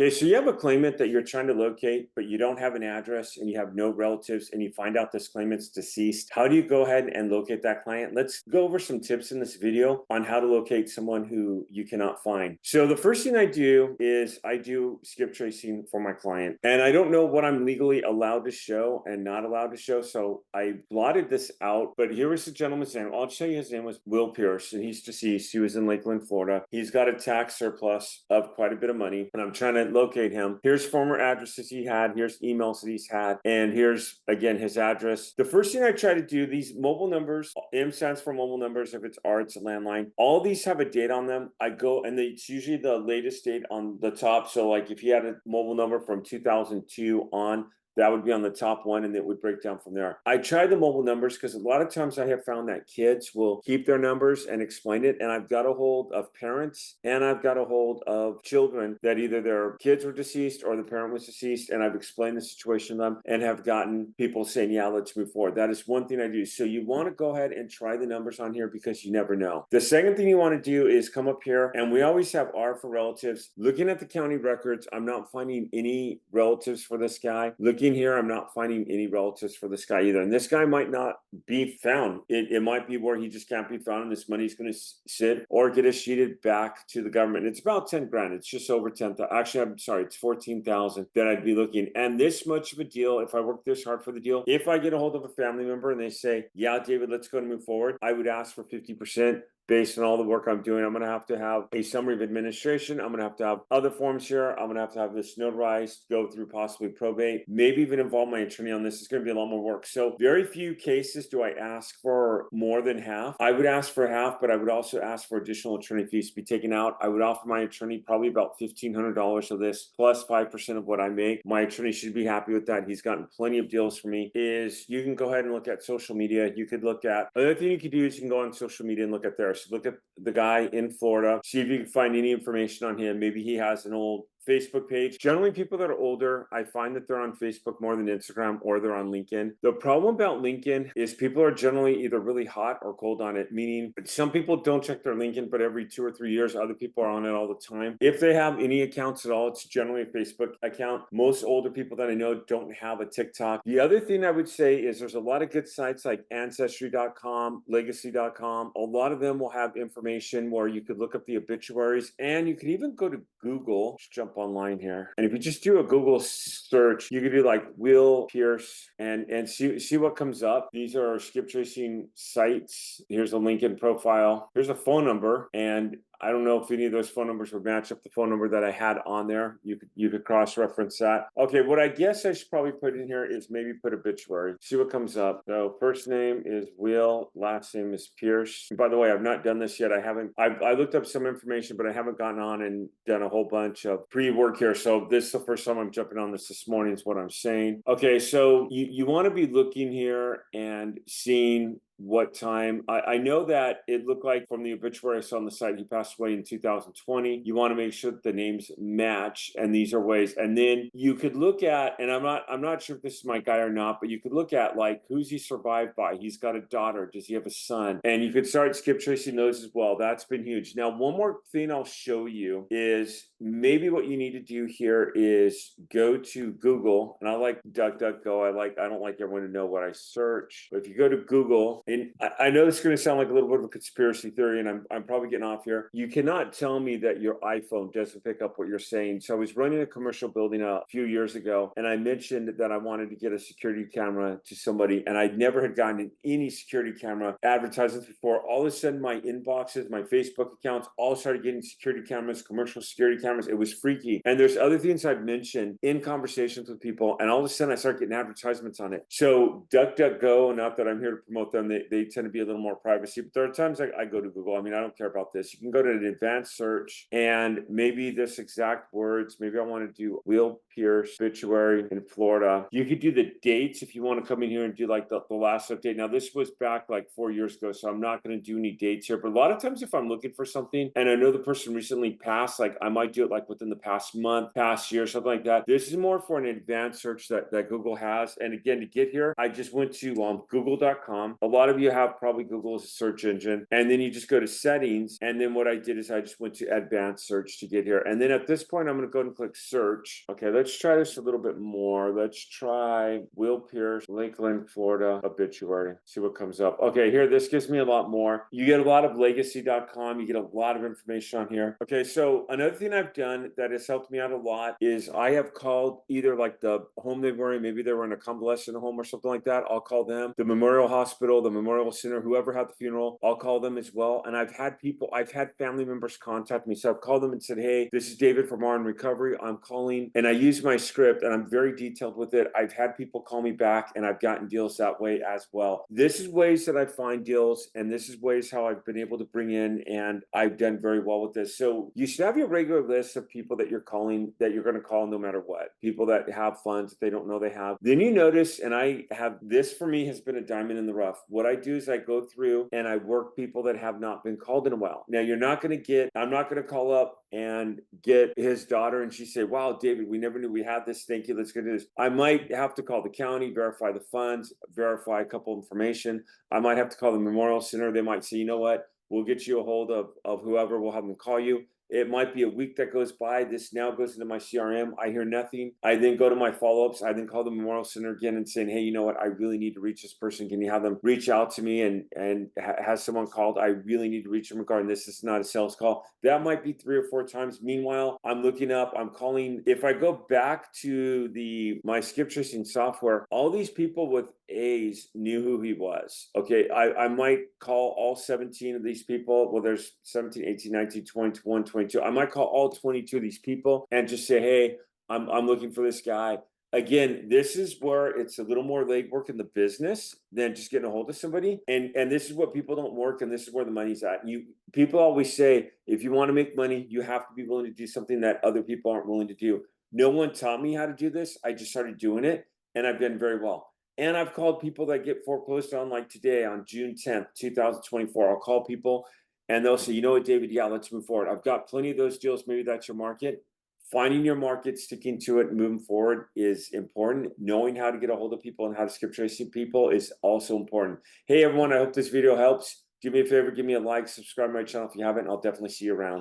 Okay, so you have a claimant that you're trying to locate, but you don't have an address and you have no relatives, and you find out this claimant's deceased. How do you go ahead and locate that client? Let's go over some tips in this video on how to locate someone who you cannot find. So the first thing I do is I do skip tracing for my client, and I don't know what I'm legally allowed to show and not allowed to show, so I blotted this out. But here was the gentleman's name. I'll tell you his name was Will Pierce, and he's deceased. He was in Lakeland, Florida. He's got a tax surplus of quite a bit of money, and I'm trying to locate him. Here's former addresses he had. Here's emails that he's had. And here's, again, his address. The first thing I try to do, these mobile numbers, M stands for mobile numbers. If it's R, it's a landline. All these have a date on them. I go, and it's usually the latest date on the top. So like if you had a mobile number from 2002 on, that would be on the top one, and it would break down from there. I tried the mobile numbers because a lot of times I have found that kids will keep their numbers and explain it. And I've got a hold of parents and I've got a hold of children that either their kids were deceased or the parent was deceased. And I've explained the situation to them and have gotten people saying, yeah, let's move forward. That is one thing I do. So you want to go ahead and try the numbers on here because you never know. The second thing you want to do is come up here, and we always have R for relatives. Looking at the county records, I'm not finding any relatives for this guy. Looking here, I'm not finding any relatives for this guy either. And this guy might not be found. It might be where he just can't be found and this money's going to sit or get escheated back to the government. It's about 10 grand. It's just over 10,000. Actually, I'm sorry, it's 14,000 that I'd be looking. And this much of a deal, if I work this hard for the deal, if I get a hold of a family member and they say, yeah, David, let's go and move forward, I would ask for 50%. Based on all the work I'm doing, I'm going to have a summary of administration. I'm going to have other forms here. I'm going to have this notarized, go through possibly probate, maybe even involve my attorney on this. It's going to be a lot more work. So very few cases do I ask for more than half. I would ask for half, but I would also ask for additional attorney fees to be taken out. I would offer my attorney probably about $1,500 of this plus 5% of what I make. My attorney should be happy with that. He's gotten plenty of deals for me. You can go ahead and look at social media. You could look at, another thing you could do is you can go on social media and look at there. So look at the guy in Florida, see if you can find any information on him. Maybe he has an old Facebook page. Generally, people that are older, I find that they're on Facebook more than Instagram, or they're on LinkedIn. The problem about LinkedIn is people are generally either really hot or cold on it, meaning some people don't check their LinkedIn, but every 2 or 3 years, other people are on it all the time. If they have any accounts at all, it's generally a Facebook account. Most older people that I know don't have a TikTok. The other thing I would say is there's a lot of good sites like Ancestry.com, Legacy.com. A lot of them will have information where you could look up the obituaries, and you could even go to Google. Just jump online here, and if you just do a Google search, you could do like Will Pierce and see what comes up. These are skip tracing sites. Here's a LinkedIn profile. Here's a phone number, and I don't know if any of those phone numbers would match up the phone number that I had on there. You could cross-reference that. Okay, what I guess I should probably put in here is maybe put obituary. See what comes up. So first name is Will, last name is Pierce. And by the way, I've not done this yet. I looked up some information, but I haven't gotten on and done a whole bunch of pre-work here. So this is the first time I'm jumping on this morning is what I'm saying. Okay, so you want to be looking here and seeing what time. I know that it looked like from the obituary I saw on the site, he passed away in 2020. You want to make sure that the names match, and these are ways. And then you could look at, and I'm not sure if this is my guy or not, but you could look at like who's he survived by. He's got a daughter. Does he have a son? And you could start skip tracing those as well. That's been huge. Now, one more thing I'll show you is maybe what you need to do here is go to Google, and I like DuckDuckGo. I don't like everyone to know what I search. But if you go to Google, and I know this is going to sound like a little bit of a conspiracy theory, and I'm probably getting off here. You cannot tell me that your iPhone doesn't pick up what you're saying. So I was running a commercial building a few years ago, and I mentioned that I wanted to get a security camera to somebody, and I never had gotten any security camera advertisements before. All of a sudden, my inboxes, my Facebook accounts, all started getting security cameras, commercial security cameras. It was freaky. And there's other things I've mentioned in conversations with people, and all of a sudden I start getting advertisements on it. So DuckDuckGo, not that I'm here to promote them, they tend to be a little more privacy, but there are times I go to Google. I mean, I don't care about this. You can go to an advanced search, and maybe this exact words, maybe I want to do Will Pierce obituary in Florida. You could do the dates if you want to come in here and do like the last update. Now, this was back like 4 years ago, so I'm not going to do any dates here, but a lot of times if I'm looking for something and I know the person recently passed, like I might do it like within the past month, past year, something like that. This is more for an advanced search that Google has. And again, to get here, I just went to google.com. A lot lot of you have probably Google as a search engine, and then you just go to settings. And then what I did is I just went to advanced search to get here. And then at this point, I'm going to go ahead and click search. Okay, let's try this a little bit more. Let's try Will Pierce, Lakeland, Florida obituary. See what comes up. Okay, here, this gives me a lot more. You get a lot of legacy.com. You get a lot of information on here. Okay, so another thing I've done that has helped me out a lot is I have called either like the home they were in, maybe they were in a convalescent home or something like that. I'll call them. The Memorial Hospital, the Memorial Center, whoever had the funeral, I'll call them as well. And I've had family members contact me. So I've called them and said, hey, this is David from RN Recovery. I'm calling, and I use my script and I'm very detailed with it. I've had people call me back and I've gotten deals that way as well. This is ways that I find deals, and this is ways how I've been able to bring in, and I've done very well with this. So you should have your regular list of people that you're calling, that you're going to call no matter what. People that have funds that they don't know they have. Then you notice, and I have this, for me, has been a diamond in the rough. What I do is I go through and I work people that have not been called in a while. Now you're not going to get, I'm not going to call up and get his daughter and she say, wow, David, we never knew we had this. Thank you. Let's go do this. I might have to call the county, verify the funds, verify a couple information. I might have to call the Memorial Center. They might say, you know what, we'll get you a hold of whoever, we'll have them call you. It might be a week that goes by. This now goes into my CRM. I hear nothing. I then go to my follow-ups. I then call the Memorial Center again and saying, hey, you know what? I really need to reach this person. Can you have them reach out to me and has someone called? I really need to reach them regarding this. This is not a sales call. That might be 3 or 4 times. Meanwhile, I'm looking up, I'm calling. If I go back to my skip tracing software, all these people with A's knew who he was. Okay, I might call all 17 of these people. Well, there's 17, 18, 19, 20, 21, 22. I might call all 22 of these people and just say, hey, I'm looking for this guy. Again, this is where it's a little more legwork in the business than just getting a hold of somebody. And this is what people don't work, and this is where the money's at. People always say, if you want to make money, you have to be willing to do something that other people aren't willing to do. No one taught me how to do this. I just started doing it, and I've done very well. And I've called people that get foreclosed on, like today on June 10th, 2024. I'll call people and they'll say, you know what, David, yeah, let's move forward. I've got plenty of those deals. Maybe that's your market. Finding your market, sticking to it, and moving forward is important. Knowing how to get a hold of people and how to skip tracing people is also important. Hey, everyone, I hope this video helps. Do me a favor, give me a like, subscribe to my channel if you haven't. I'll definitely see you around.